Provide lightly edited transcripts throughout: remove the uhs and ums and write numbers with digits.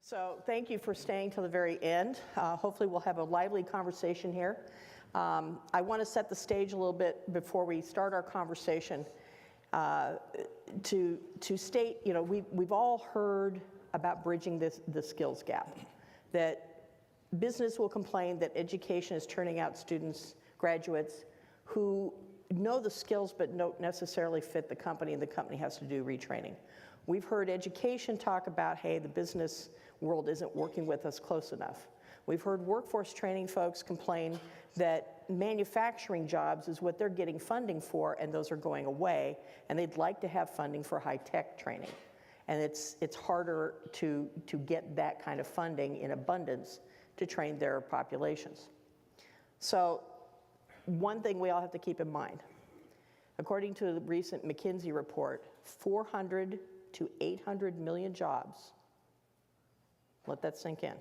So thank you for staying till the very end. Hopefully we'll have a lively conversation here. I want to set the stage a little bit before we start our conversation to state, we've all heard about bridging the skills gap, that business will complain that education is turning out students, graduates, who know the skills but don't necessarily fit the company, and the company has to do retraining. We've heard education talk about, hey, the business world isn't working with us close enough. We've heard workforce training folks complain that manufacturing jobs is what they're getting funding for, and those are going away, and they'd like to have funding for high-tech training. And it's harder to get that kind of funding in abundance to train their populations. So one thing we all have to keep in mind, according to the recent McKinsey report, 400 to 800 million jobs, let that sink in,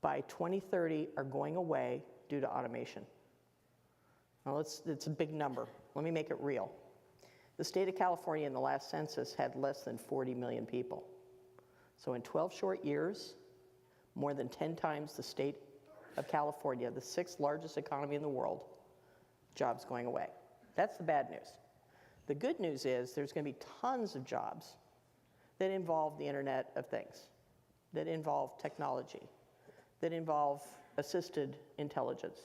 by 2030 are going away due to automation. Now it's a big number. Let me make it real. The state of California in the last census had less than 40 million people. So in 12 short years, more than 10 times the state of California, the 6th largest economy in the world, jobs going away. That's the bad news. The good news is there's going to be tons of jobs that involve the Internet of Things, that involve technology, that involve assisted intelligence,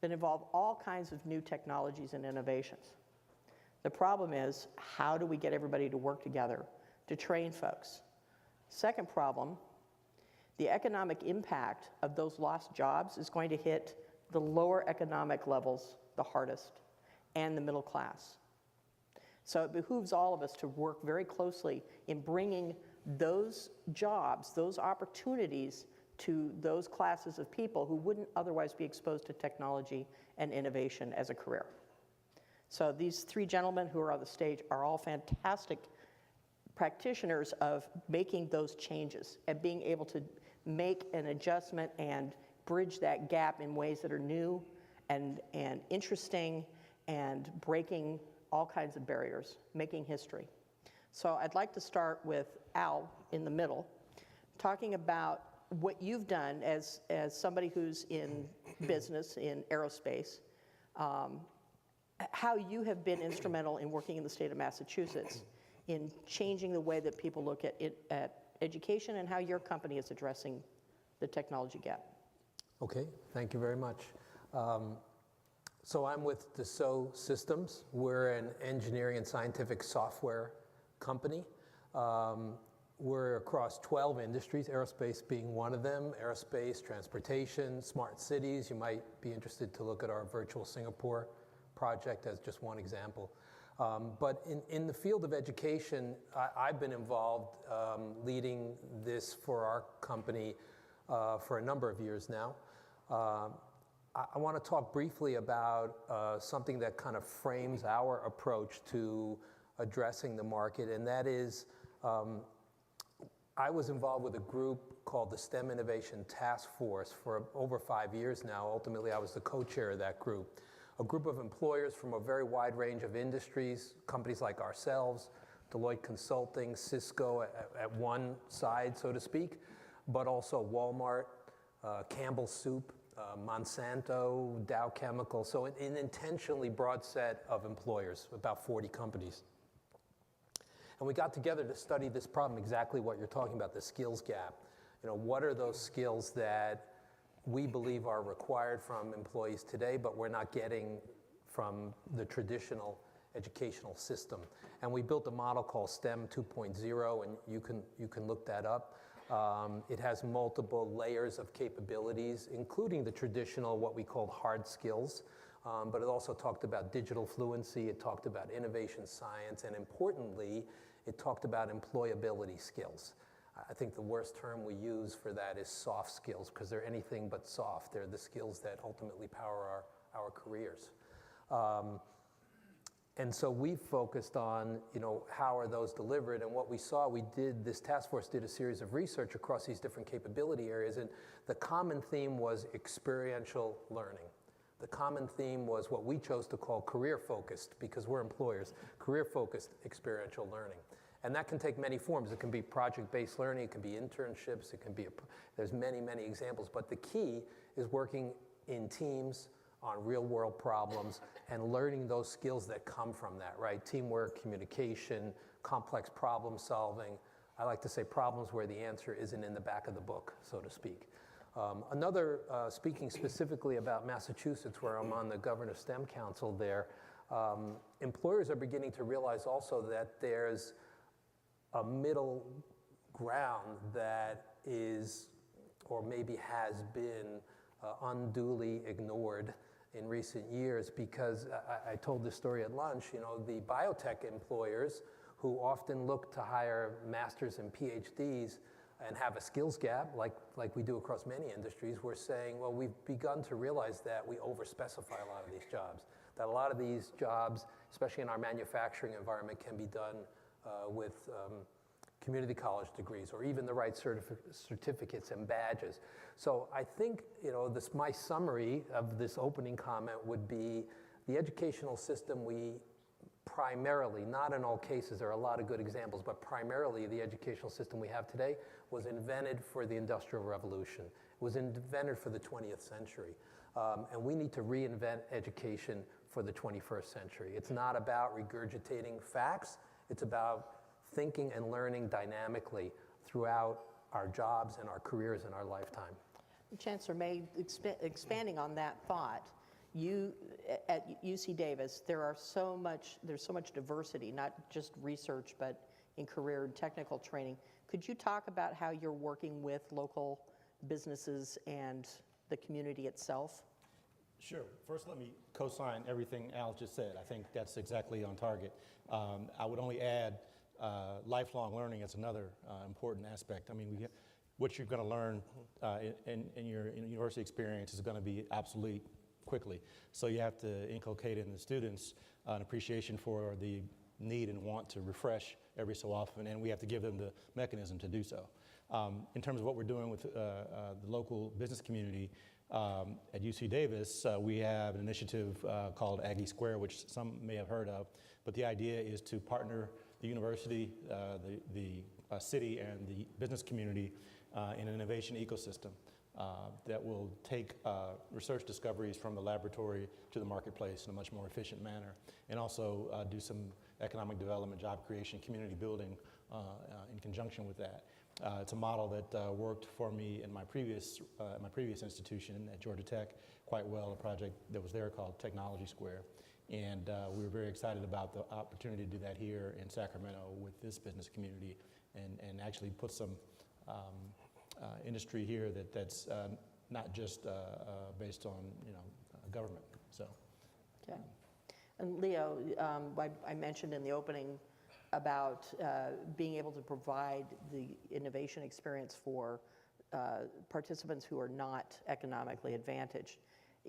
that involve all kinds of new technologies and innovations. The problem is, how do we get everybody to work together to train folks? Second problem, the economic impact of those lost jobs is going to hit the lower economic levels the hardest, and the middle class. So it behooves all of us to work very closely in bringing those jobs, those opportunities to those classes of people who wouldn't otherwise be exposed to technology and innovation as a career. So these three gentlemen who are on the stage are all fantastic practitioners of making those changes and being able to make an adjustment and bridge that gap in ways that are new and interesting and breaking all kinds of barriers, making history. So I'd like to start with Al in the middle, talking about what you've done as somebody who's in business, in aerospace, how you have been instrumental in working in the state of Massachusetts in changing the way that people look at education, and how your company is addressing the technology gap. Okay, thank you very much. So I'm with Dassault Systems. We're an engineering and scientific software company. We're across 12 industries, aerospace being one of them, aerospace, transportation, smart cities. You might be interested to look at our virtual Singapore project as just one example. But in the field of education, I've been involved leading this for our company for a number of years now. I want to talk briefly about something that kind of frames our approach to addressing the market, and that is I was involved with a group called the STEM Innovation Task Force for over 5 years now. Ultimately, I was the co-chair of that group. A group of employers from a very wide range of industries, companies like ourselves, Deloitte Consulting, Cisco at one side, so to speak, but also Walmart, Campbell Soup, Monsanto, Dow Chemical, so an intentionally broad set of employers, about 40 companies. And we got together to study this problem, exactly what you're talking about, the skills gap. What are those skills that we believe are required from employees today, but we're not getting from the traditional educational system? And we built a model called STEM 2.0, and you can look that up. It has multiple layers of capabilities, including the traditional, what we called hard skills, but it also talked about digital fluency, it talked about innovation science, and importantly, it talked about employability skills. I think the worst term we use for that is soft skills, because they're anything but soft. They're the skills that ultimately power our careers. And so we focused on, how are those delivered? And what we saw, this task force did a series of research across these different capability areas, and the common theme was experiential learning. The common theme was what we chose to call career-focused, because we're employers, career-focused experiential learning. And that can take many forms. It can be project-based learning, it can be internships, it can be, there's many, many examples. But the key is working in teams on real-world problems and learning those skills that come from that, right? Teamwork, communication, complex problem solving. I like to say problems where the answer isn't in the back of the book, so to speak. Speaking specifically about Massachusetts, where I'm on the Governor's STEM Council there, employers are beginning to realize also that there's a middle ground that is, or maybe has been, unduly ignored in recent years, because I told this story at lunch, you know, the biotech employers who often look to hire masters and PhDs and have a skills gap, like we do across many industries, we're saying, well, we've begun to realize that we overspecify a lot of these jobs, that a lot of these jobs, especially in our manufacturing environment, can be done with community college degrees or even the right certificates and badges. So I think, you know, my summary of this opening comment would be the educational system we primarily, not in all cases, there are a lot of good examples, but primarily the educational system we have today was invented for the Industrial Revolution. It was invented for the 20th century. And we need to reinvent education for the 21st century. It's not about regurgitating facts, it's about thinking and learning dynamically throughout our jobs and our careers in our lifetime. Chancellor May, expanding on that thought, at UC Davis, there's so much diversity, not just research, but in career and technical training. Could you talk about how you're working with local businesses and the community itself? Sure. First, let me co-sign everything Al just said. I think that's exactly on target. I would only add lifelong learning is another important aspect. I mean, what you're going to learn in your university experience is going to be obsolete quickly. So you have to inculcate in the students an appreciation for the need and want to refresh every so often, and we have to give them the mechanism to do so. In terms of what we're doing with the local business community, at UC Davis, we have an initiative called Aggie Square, which some may have heard of, but the idea is to partner the university, the city, and the business community in an innovation ecosystem that will take research discoveries from the laboratory to the marketplace in a much more efficient manner, and also do some economic development, job creation, community building in conjunction with that. It's a model that worked for me in my previous institution at Georgia Tech quite well, a project that was there called Technology Square. And we were very excited about the opportunity to do that here in Sacramento with this business community and actually put some industry here that's not just based on government. So. Okay. And Leo, I mentioned in the opening about being able to provide the innovation experience for participants who are not economically advantaged.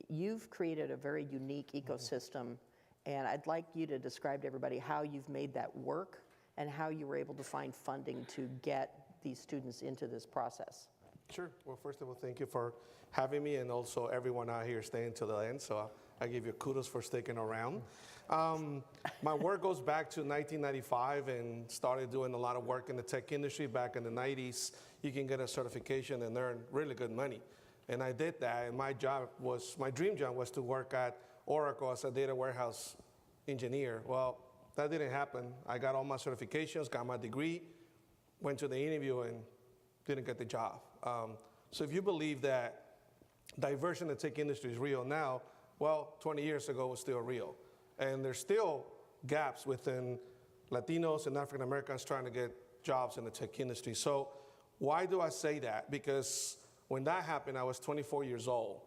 You've created a very unique ecosystem, and I'd like you to describe to everybody how you've made that work and how you were able to find funding to get these students into this process. Sure. Well, first of all, thank you for having me, and also everyone out here staying to the end. So I give you kudos for sticking around. My work goes back to 1995 and started doing a lot of work in the tech industry back in the 90s. You can get a certification and earn really good money. And I did that, and my dream job was to work at Oracle as a data warehouse engineer. Well, that didn't happen. I got all my certifications, got my degree, went to the interview, and didn't get the job. So if you believe that diversion in the tech industry is real now, well, 20 years ago it was still real. And there's still gaps within Latinos and African Americans trying to get jobs in the tech industry. So why do I say that? Because when that happened, I was 24 years old,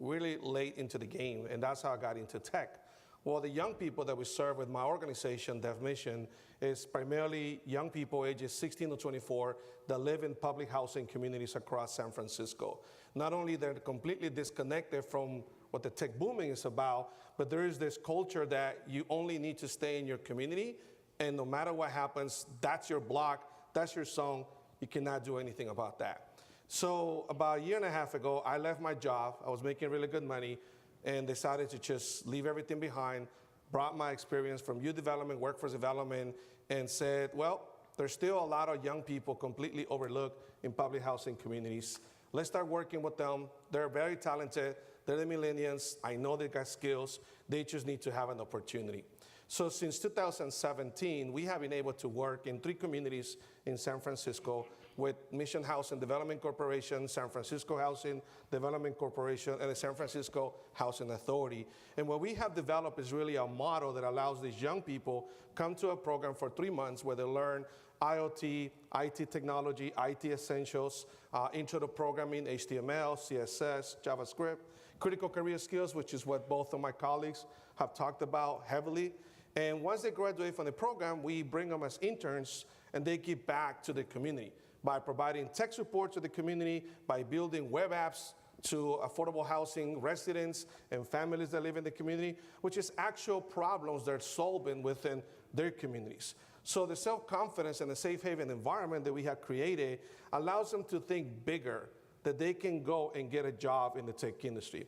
really late into the game, and that's how I got into tech. Well, the young people that we serve with my organization, Deaf Mission, is primarily young people ages 16 to 24 that live in public housing communities across San Francisco. Not only they're completely disconnected from what the tech booming is about, but there is this culture that you only need to stay in your community, and no matter what happens, that's your block, that's your song, you cannot do anything about that. So about a year and a half ago, I left my job. I was making really good money and decided to just leave everything behind, brought my experience from youth development, workforce development, and said, well, there's still a lot of young people completely overlooked in public housing communities. Let's start working with them. They're very talented. They're the millennials. I know they got skills. They just need to have an opportunity. So since 2017, we have been able to work in 3 communities in San Francisco with Mission Housing Development Corporation, San Francisco Housing Development Corporation, and the San Francisco Housing Authority. And what we have developed is really a model that allows these young people come to a program for 3 months where they learn IoT, IT technology, IT essentials, intro to programming, HTML, CSS, JavaScript, critical career skills, which is what both of my colleagues have talked about heavily. And once they graduate from the program, we bring them as interns, and they give back to the community by providing tech support to the community, by building web apps to affordable housing residents and families that live in the community, which is actual problems they're solving within their communities. So the self-confidence and the safe haven environment that we have created allows them to think bigger, that they can go and get a job in the tech industry.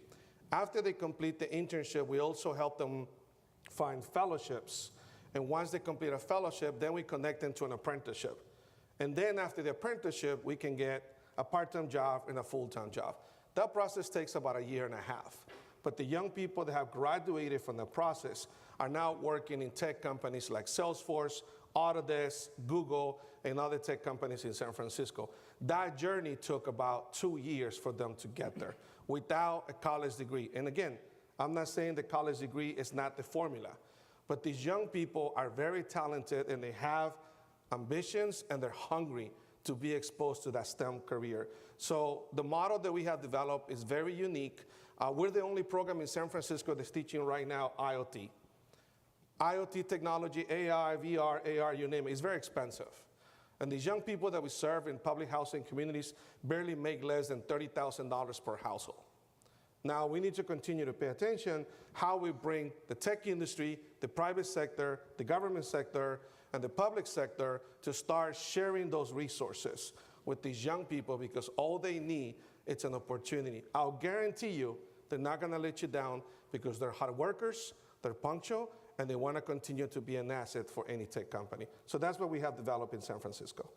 After they complete the internship, we also help them find fellowships. And once they complete a fellowship, then we connect them to an apprenticeship. And then after the apprenticeship, we can get a part-time job and a full-time job. That process takes about 1.5 years. But the young people that have graduated from the process are now working in tech companies like Salesforce, Autodesk, Google, and other tech companies in San Francisco. That journey took about 2 years for them to get there without a college degree. And again, I'm not saying the college degree is not the formula, but these young people are very talented and they have ambitions and they're hungry to be exposed to that STEM career. So the model that we have developed is very unique. We're the only program in San Francisco that's teaching right now IoT. IoT technology, AI, VR, AR, you name it, is very expensive. And these young people that we serve in public housing communities barely make less than $30,000 per household. Now, we need to continue to pay attention how we bring the tech industry, the private sector, the government sector, and the public sector to start sharing those resources with these young people, because all they need is an opportunity. I'll guarantee you they're not going to let you down, because they're hard workers, they're punctual, and they want to continue to be an asset for any tech company. So that's what we have developed in San Francisco.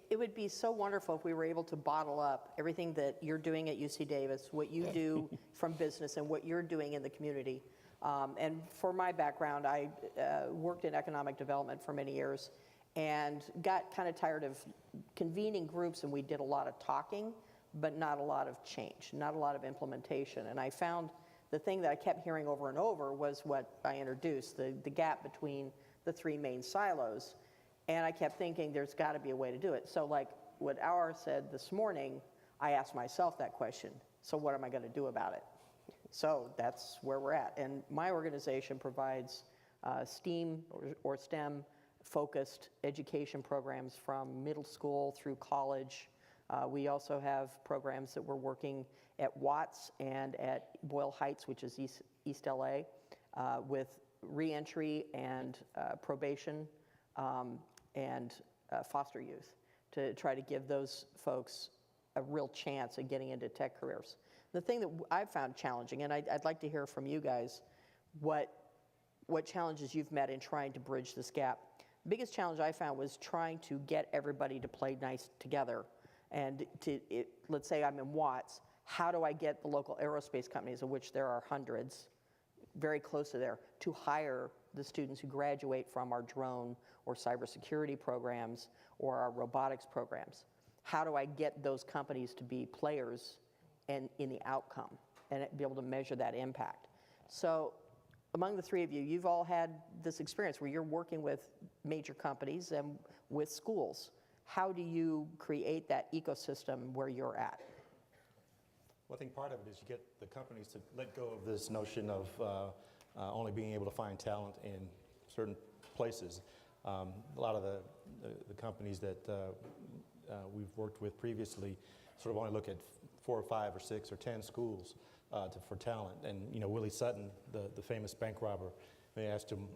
It would be so wonderful if we were able to bottle up everything that you're doing at UC Davis, what you do from business, and what you're doing in the community. And for my background, I worked in economic development for many years and got kind of tired of convening groups, and we did a lot of talking, but not a lot of change, not a lot of implementation. And I found the thing that I kept hearing over and over was what I introduced, the gap between the 3 main silos. And I kept thinking there's got to be a way to do it. So like what Aur said this morning, I asked myself that question. So what am I going to do about it? So that's where we're at. And my organization provides STEAM or STEM-focused education programs from middle school through college. We also have programs that we're working at Watts and at Boyle Heights, which is East LA, with reentry and probation and foster youth, to try to give those folks a real chance at getting into tech careers. The thing that I've found challenging, and I'd like to hear from you guys, what challenges you've met in trying to bridge this gap. The biggest challenge I found was trying to get everybody to play nice together. And let's say I'm in Watts, how do I get the local aerospace companies, of which there are hundreds, very close to there, to hire the students who graduate from our drone or cybersecurity programs or our robotics programs? How do I get those companies to be players in the outcome and be able to measure that impact? So among the 3 of you, you've all had this experience where you're working with major companies and with schools. How do you create that ecosystem where you're at? Well, I think part of it is you get the companies to let go of this notion of only being able to find talent in certain places. A lot of the companies that we've worked with previously sort of only look at 4 or 5 or 6 or 10 schools for talent. And Willie Sutton, the famous bank robber, they asked him,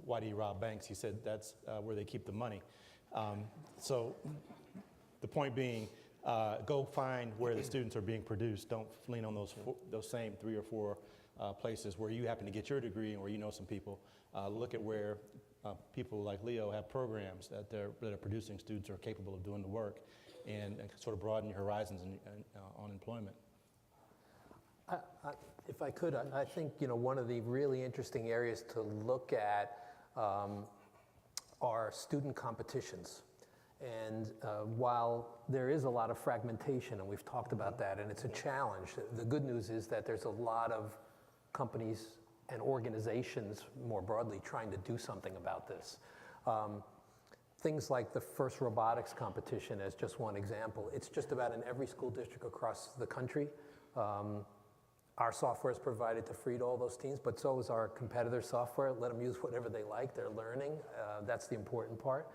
why do you rob banks? He said that's where they keep the money. So the point being, go find where the students are being produced. Don't lean on those same 3 or 4 places where you happen to get your degree and where you know some people. Look at where people like Leo have programs that that are producing students who are capable of doing the work, and sort of broaden your horizons on employment. If I could, I think one of the really interesting areas to look at are student competitions. And while there is a lot of fragmentation, and we've talked about that, and it's a challenge, the good news is that there's a lot of companies and organizations more broadly trying to do something about this. Things like the first robotics competition as just one example. It's just about in every school district across the country. Our software is provided to free to all those teams, but so is our competitor software. Let them use whatever they like. They're learning. That's the important part.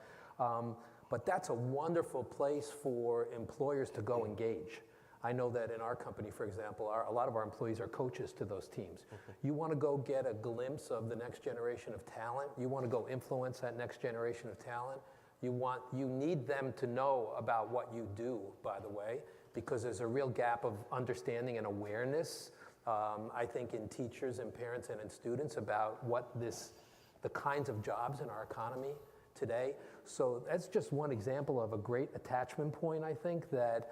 But that's a wonderful place for employers to go engage. I know that in our company, for example, a lot of our employees are coaches to those teams. You want to go get a glimpse of the next generation of talent. You want to go influence that next generation of talent. You need them to know about what you do, by the way, because there's a real gap of understanding and awareness, I think, in teachers and parents and in students about the kinds of jobs in our economy today. So that's just one example of a great attachment point, I think, that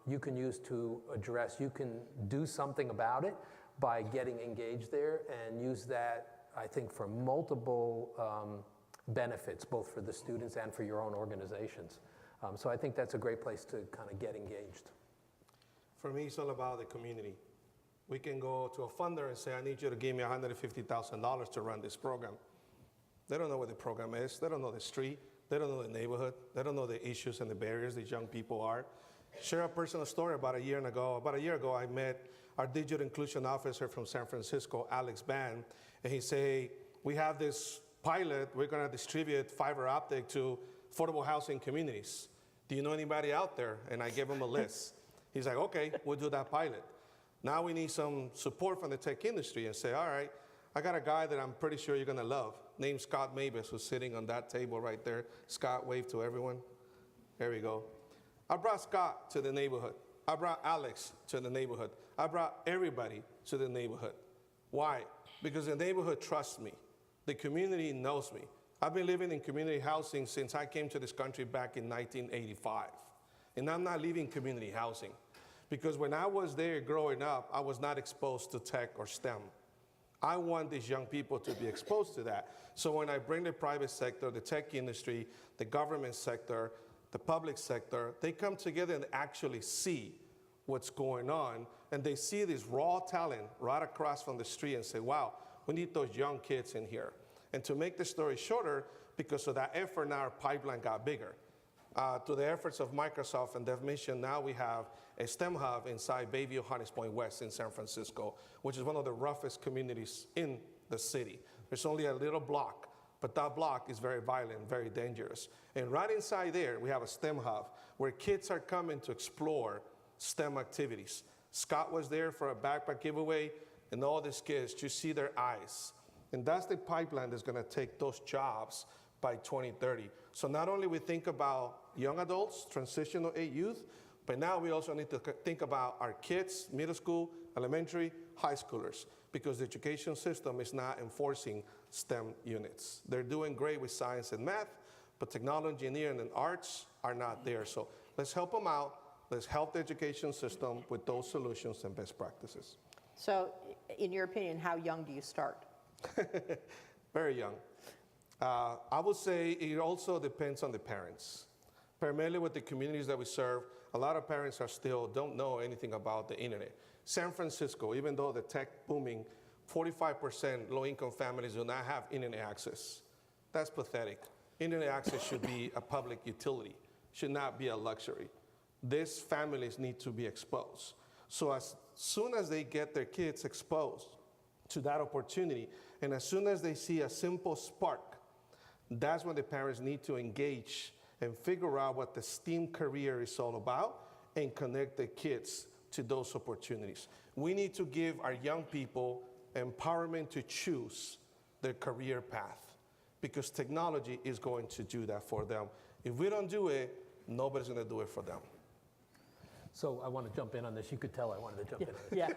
you can use to address. You can do something about it by getting engaged there and use that, I think, for multiple benefits, both for the students and for your own organizations. So I think that's a great place to kind of get engaged. For me, it's all about the community. We can go to a funder and say, I need you to give me $150,000 to run this program. They don't know what the program is. They don't know the street. They don't know the neighborhood. They don't know the issues and the barriers these young people are. Share a personal story. About a year ago, I met our digital inclusion officer from San Francisco, Alex Ban, and he said, we have this pilot. We're going to distribute fiber optic to affordable housing communities. Do you know anybody out there? And I gave him a list. He's like, okay, we'll do that pilot. Now we need some support from the tech industry and say, all right, I got a guy that I'm pretty sure you're going to love, named Scott Mavis, who's sitting on that table right there. Scott, wave to everyone. There we go. I brought Scott to the neighborhood. I brought Alex to the neighborhood. I brought everybody to the neighborhood. Why? Because the neighborhood trusts me. The community knows me. I've been living in community housing since I came to this country back in 1985. And I'm not leaving community housing. Because when I was there growing up, I was not exposed to tech or STEM. I want these young people to be exposed to that. So when I bring the private sector, the tech industry, the government sector, the public sector, they come together and actually see what's going on. And they see this raw talent right across from the street and say, wow, we need those young kids in here. And to make the story shorter, because of that effort, now our pipeline got bigger. To the efforts of Microsoft and DevMission, now we have a STEM hub inside Bayview, Hunters Point West in San Francisco, which is one of the roughest communities in the city. There's only a little block, but that block is very violent, very dangerous. And right inside there, we have a STEM hub where kids are coming to explore STEM activities. Scott was there for a backpack giveaway, and all these kids, you see their eyes. And that's the pipeline that's gonna take those jobs by 2030. So not only we think about young adults, transitional age youth, but now we also need to think about our kids, middle school, elementary, high schoolers, because the education system is not enforcing STEM units. They're doing great with science and math, but technology, engineering, and arts are not there. So let's help them out. Let's help the education system with those solutions and best practices. So in your opinion, how young do you start? Very young. I would say it also depends on the parents. Primarily with the communities that we serve, a lot of parents don't know anything about the internet. San Francisco, even though the tech booming, 45% low-income families do not have internet access. That's pathetic. Internet access should be a public utility, should not be a luxury. These families need to be exposed. So as soon as they get their kids exposed to that opportunity, and as soon as they see a simple spark, that's when the parents need to engage and figure out what the STEAM career is all about and connect the kids to those opportunities. We need to give our young people empowerment to choose their career path because technology is going to do that for them. If we don't do it, nobody's going to do it for them. So I want to jump in on this. You could tell I wanted to jump in. Yeah.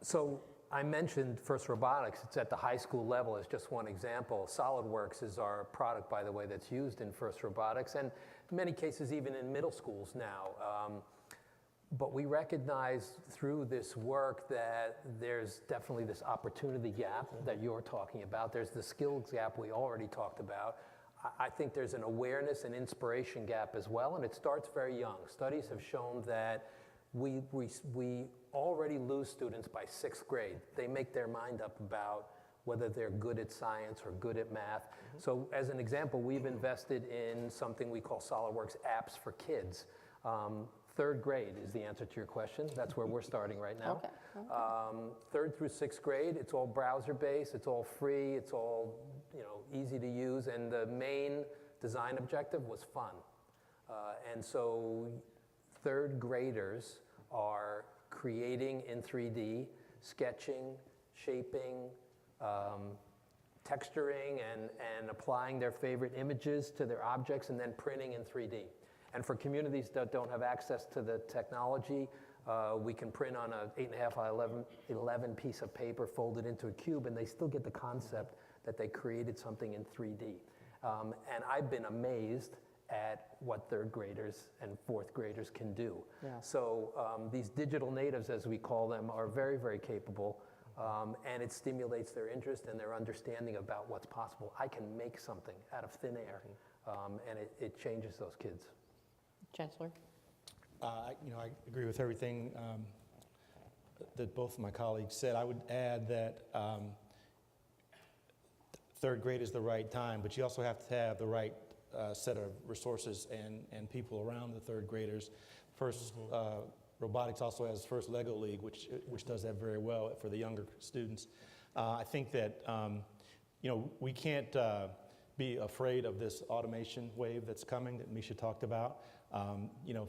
So I mentioned FIRST Robotics. It's at the high school level as just one example. SolidWorks is our product, by the way, that's used in FIRST Robotics, and in many cases even in middle schools now. But we recognize through this work that there's definitely this opportunity gap that you're talking about. There's the skills gap we already talked about. I think there's an awareness and inspiration gap as well, and it starts very young. Studies have shown that we already lose students by 6th grade. They make their mind up about whether they're good at science or good at math. So as an example, we've invested in something we call SolidWorks apps for kids. 3rd grade is the answer to your question. That's where we're starting right now. Okay. 3rd through 6th grade, it's all browser-based, it's all free, it's all easy to use, and the main design objective was fun. And so 3rd graders are creating in 3D, sketching, shaping, texturing, and applying their favorite images to their objects, and then printing in 3D. And for communities that don't have access to the technology, we can print on a 8.5 by 11 piece of paper, fold it into a cube, and they still get the concept that they created something in 3D. And I've been amazed at what 3rd graders and 4th graders can do. Yeah. So these digital natives, as we call them, are very, very capable, and it stimulates their interest and their understanding about what's possible. I can make something out of thin air, and it changes those kids. Chancellor? I agree with everything that both of my colleagues said. I would add that 3rd grade is the right time, but you also have to have the right set of resources and people around the 3rd graders. FIRST Robotics also has FIRST Lego League, which does that very well for the younger students. I think that we can't be afraid of this automation wave that's coming that Misha talked about.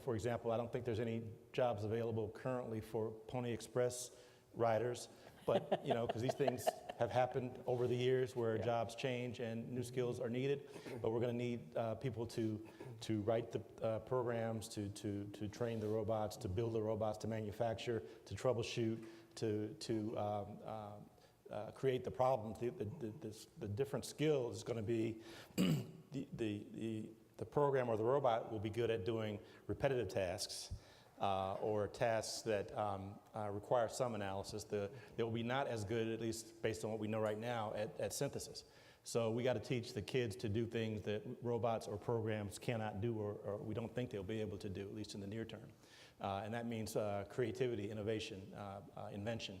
For example, I don't think there's any jobs available currently for Pony Express riders, but because these things have happened over the years where jobs change and new skills are needed. But we're going to need people to write the programs, to train the robots, to build the robots, to manufacture, to troubleshoot, to create the problems. The different skills is going to be the program or the robot will be good at doing repetitive tasks or tasks that require some analysis. They will be not as good, at least based on what we know right now, at synthesis. So we got to teach the kids to do things that robots or programs cannot do, or we don't think they'll be able to do, at least in the near term. And that means creativity, innovation, invention.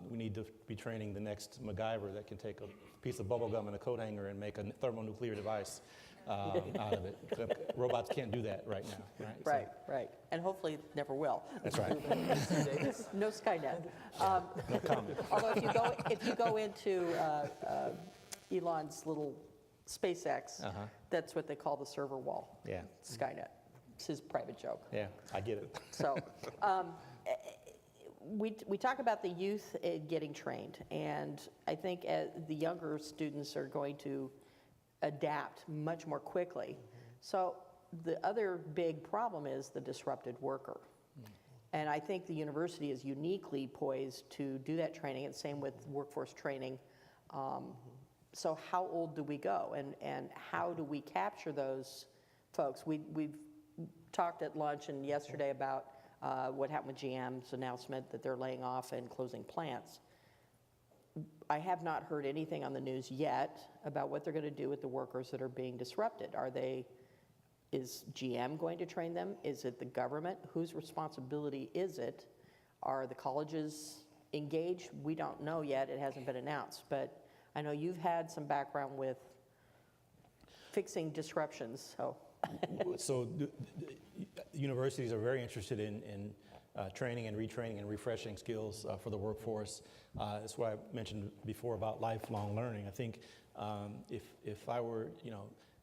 We need to be training the next MacGyver that can take a piece of bubble gum and a coat hanger and make a thermonuclear device out of it. Robots can't do that right now. Right, Right. And hopefully never will. That's right. No Skynet. No comment. Although if you go into Elon's little SpaceX, that's what they call the server wall. Yeah. Skynet. It's his private joke. Yeah, I get it. So we talk about the youth getting trained, and I think the younger students are going to adapt much more quickly. So the other big problem is the disrupted worker. And I think the university is uniquely poised to do that training, and same with workforce training. So how old do we go, and how do we capture those folks? We've talked at lunch and yesterday about what happened with GM's announcement that they're laying off and closing plants. I have not heard anything on the news yet about what they're going to do with the workers that are being disrupted. Is GM going to train them? Is it the government? Whose responsibility is it? Are the colleges engaged? We don't know yet. It hasn't been announced. But I know you've had some background with fixing disruptions. So universities are very interested in training and retraining and refreshing skills for the workforce. That's what I mentioned before about lifelong learning. I think if I were,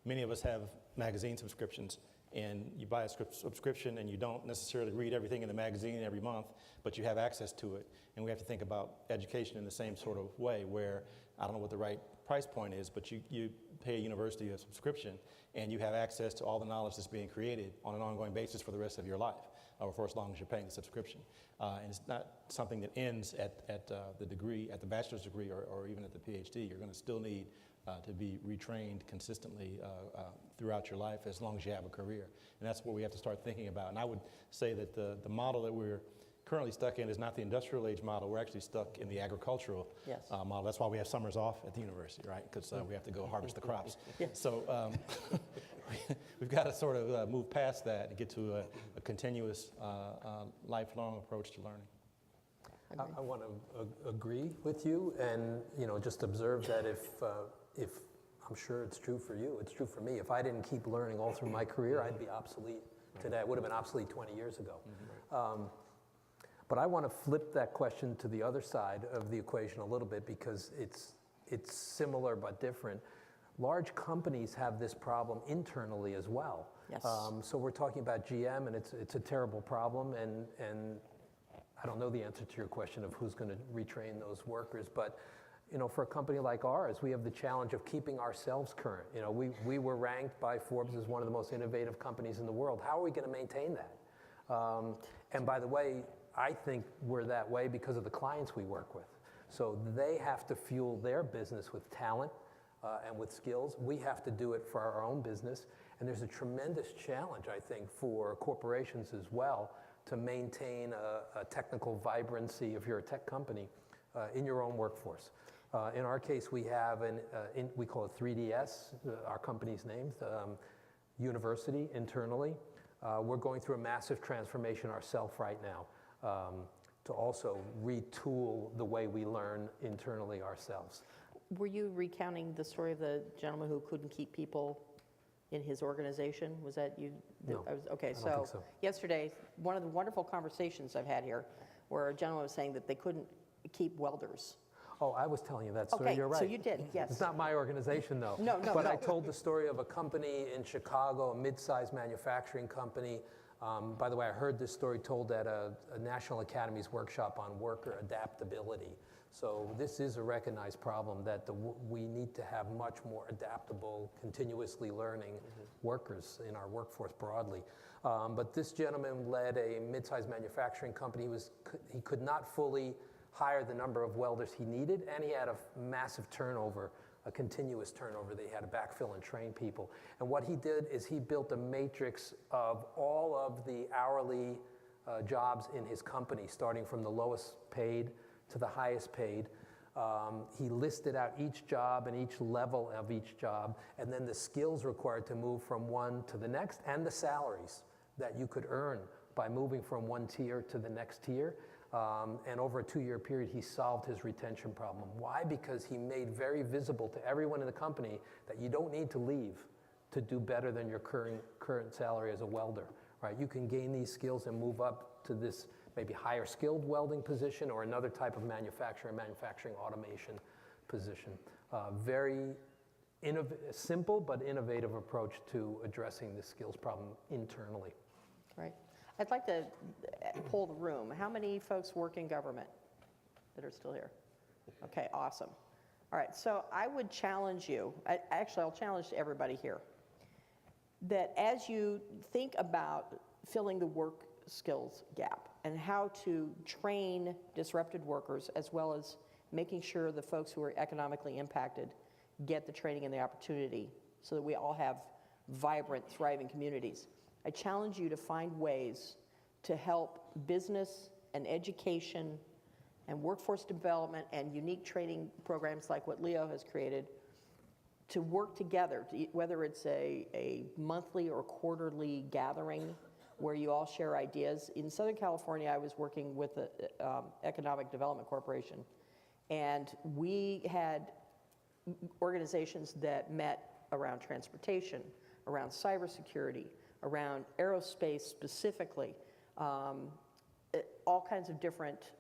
many of us have magazine subscriptions, and you buy a subscription and you don't necessarily read everything in the magazine every month, but you have access to it. And we have to think about education in the same sort of way, where I don't know what the right price point is, but you pay a university a subscription and you have access to all the knowledge that's being created on an ongoing basis for the rest of your life. or for as long as you're paying the subscription. And it's not something that ends at the degree, at the bachelor's degree or even at the PhD. You're going to still need to be retrained consistently throughout your life as long as you have a career. And that's what we have to start thinking about. And I would say that the model that we're currently stuck in is not the industrial age model. We're actually stuck in the agricultural model. That's why we have summers off at the university, right? Because we have to go harvest the crops. So we've got to sort of move past that and get to a continuous lifelong approach to learning. I want to agree with you, and just observe that if I'm sure it's true for you, it's true for me. If I didn't keep learning all through my career, I'd be obsolete today. I would have been obsolete 20 years ago. But I want to flip that question to the other side of the equation a little bit, because it's similar but different. Large companies have this problem internally as well. Yes. So we're talking about GM, and it's a terrible problem, and I don't know the answer to your question of who's going to retrain those workers, but for a company like ours, we have the challenge of keeping ourselves current. We were ranked by Forbes as one of the most innovative companies in the world. How are we going to maintain that? And by the way, I think we're that way because of the clients we work with. So they have to fuel their business with talent and with skills. We have to do it for our own business. And there's a tremendous challenge, I think, for corporations as well to maintain a technical vibrancy, if you're a tech company, in your own workforce. In our case, we have we call it 3DS, our company's name, university internally. We're going through a massive transformation ourselves right now to also retool the way we learn internally ourselves. Were you recounting the story of the gentleman who couldn't keep people in his organization? Was that you? No, okay, I don't think so. Yesterday, one of the wonderful conversations I've had here, where a gentleman was saying that they couldn't keep welders. Oh, I was telling you that story. Okay, You're right. so you did, yes. It's not my organization, though. No, But no. I told the story of a company in Chicago, a mid-sized manufacturing company. By the way, I heard this story told at a National Academy's workshop on worker adaptability. So this is a recognized problem that we need to have much more adaptable, continuously learning workers in our workforce broadly. But this gentleman led a mid-sized manufacturing company. He could not fully hire the number of welders he needed, and he had a massive turnover, a continuous turnover. They had to backfill and train people. And what he did is he built a matrix of all of the hourly jobs in his company, starting from the lowest paid to the highest paid. He listed out each job and each level of each job, and then the skills required to move from one to the next, and the salaries that you could earn by moving from one tier to the next tier. And over a 2-year period, he solved his retention problem. Why? Because he made very visible to everyone in the company that you don't need to leave to do better than your current salary as a welder, right? You can gain these skills and move up to this maybe higher skilled welding position or another type of manufacturing automation position. Very simple but innovative approach to addressing the skills problem internally. Right. I'd like to poll the room. How many folks work in government that are still here? Okay, awesome. All right, so I would challenge you, actually I'll challenge everybody here, that as you think about filling the work skills gap and how to train disrupted workers, as well as making sure the folks who are economically impacted get the training and the opportunity so that we all have vibrant, thriving communities. I challenge you to find ways to help business and education and workforce development and unique training programs like what Leo has created to work together, whether it's a monthly or quarterly gathering where you all share ideas. In Southern California, I was working with the Economic Development Corporation, and we had organizations that met around transportation, around cybersecurity, around aerospace specifically, all kinds of different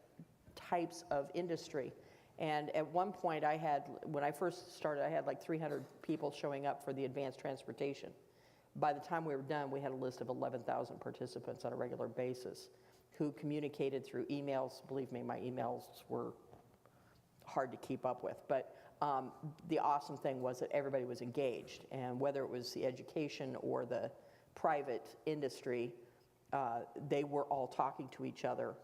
types of industry. And at one point when I first started, I had like 300 people showing up for the advanced transportation. By the time we were done, we had a list of 11,000 participants on a regular basis who communicated through emails. Believe me, my emails were hard to keep up with. But the awesome thing was that everybody was engaged, and whether it was the education or the private industry, they were all talking to each other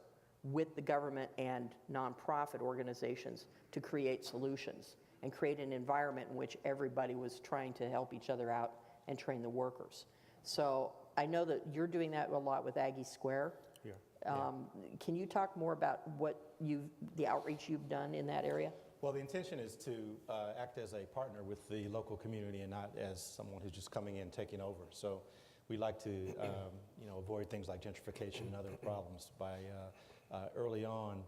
with the government and nonprofit organizations to create solutions and create an environment in which everybody was trying to help each other out and train the workers. So I know that you're doing that a lot with Aggie Square. Yeah. Can you talk more about the outreach you've done in that area? Well, the intention is to act as a partner with the local community and not as someone who's just coming in, taking over. So we like to, avoid things like gentrification and other problems by early on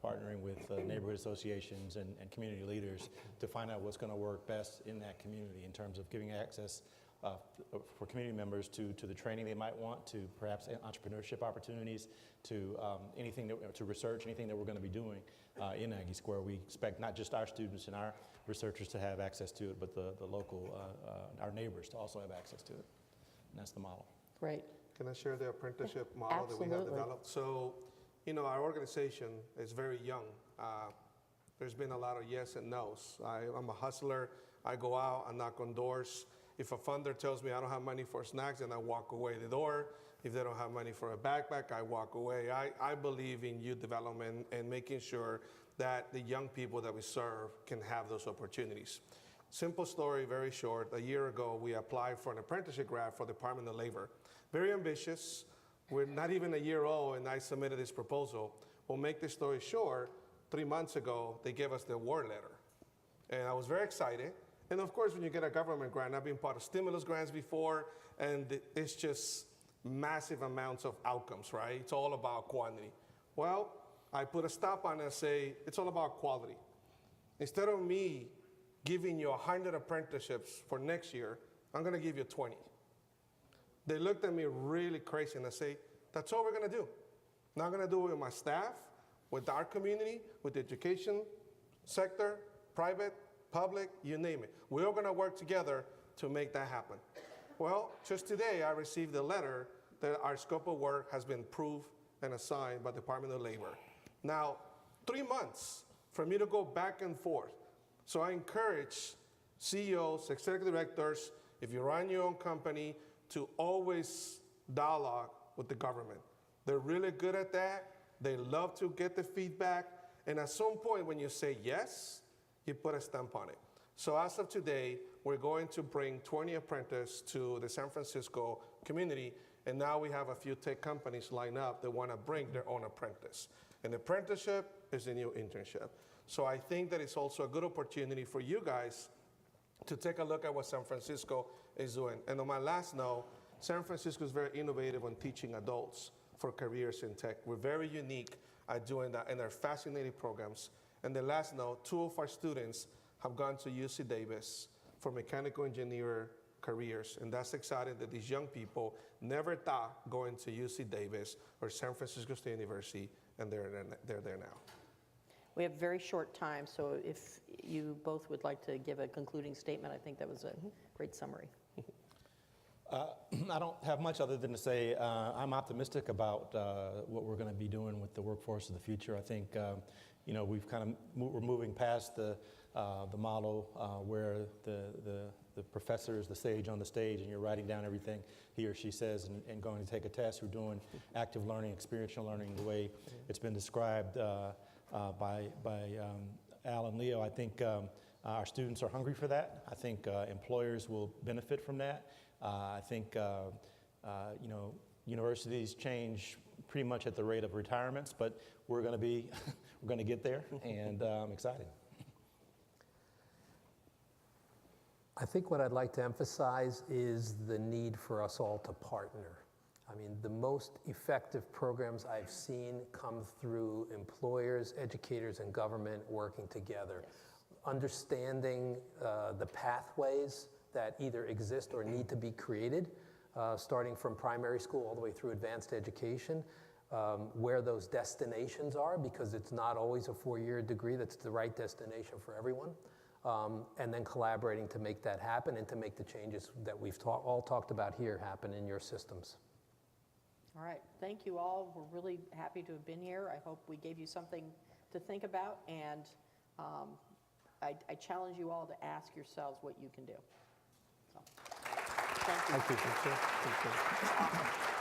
partnering with neighborhood associations and community leaders to find out what's going to work best in that community in terms of giving access for community members to the training they might want, to perhaps entrepreneurship opportunities, to to research, anything that we're going to be doing in Aggie Square. We expect not just our students and our researchers to have access to it, but the local, our neighbors to also have access to it. And that's the model. Great. Can I share the apprenticeship model that we have Absolutely. developed? So, our organization is very young. There's been a lot of yes and no's. I'm a hustler. I go out, I knock on doors. If a funder tells me I don't have money for snacks, then I walk away the door. If they don't have money for a backpack, I walk away. I believe in youth development and making sure that the young people that we serve can have those opportunities. Simple story, very short. A year ago, we applied for an apprenticeship grant for the Department of Labor. Very ambitious. We're not even a year old, and I submitted this proposal. We'll make this story short. 3 months ago, they gave us the award letter. And I was very excited. And of course, when you get a government grant, I've been part of stimulus grants before, and it's just massive amounts of outcomes, right? It's all about quantity. Well, I put a stop on it and say, it's all about quality. Instead of me giving you 100 apprenticeships for next year, I'm gonna give you 20. They looked at me really crazy and I say, that's all we're gonna do. Not gonna do it with my staff, with our community, with the education sector, private, public, you name it. We're all gonna work together to make that happen. Well, just today I received a letter that our scope of work has been approved and assigned by the Department of Labor. Now, 3 months for me to go back and forth. So I encourage CEOs, executive directors, if you run your own company, to always dialogue with the government. They're really good at that. They love to get the feedback. And at some point when you say yes, you put a stamp on it. So as of today, we're going to bring 20 apprentices to the San Francisco community. And now we have a few tech companies lined up that want to bring their own apprentice. An apprenticeship is a new internship. So I think that it's also a good opportunity for you guys to take a look at what San Francisco is doing. And on my last note, San Francisco is very innovative on teaching adults for careers in tech. We're very unique at doing that, and they're fascinating programs. And the last note, 2 of our students have gone to UC Davis for mechanical engineer careers. And that's exciting that these young people never thought going to UC Davis or San Francisco State University, and they're there now. We have very short time, so if you both would like to give a concluding statement, I think that was a great summary. I don't have much other than to say I'm optimistic about what we're going to be doing with the workforce of the future. I think we're moving past the model where the professor is the sage on the stage and you're writing down everything he or she says and going to take a test. We're doing active learning, experiential learning, the way it's been described by Al and Leo. I think our students are hungry for that. I think employers will benefit from that. I think universities change pretty much at the rate of retirements, but we're going to get there, and I'm excited. I think what I'd like to emphasize is the need for us all to partner. I mean, the most effective programs I've seen come through employers, educators, and government working together. Yes. Understanding the pathways that either exist or need to be created, starting from primary school all the way through advanced education, where those destinations are, because it's not always a 4-year degree that's the right destination for everyone. And then collaborating to make that happen and to make the changes that we've all talked about here happen in your systems. All right, thank you all. We're really happy to have been here. I hope we gave you something to think about, and I challenge you all to ask yourselves what you can do. So, thank you. Thank you.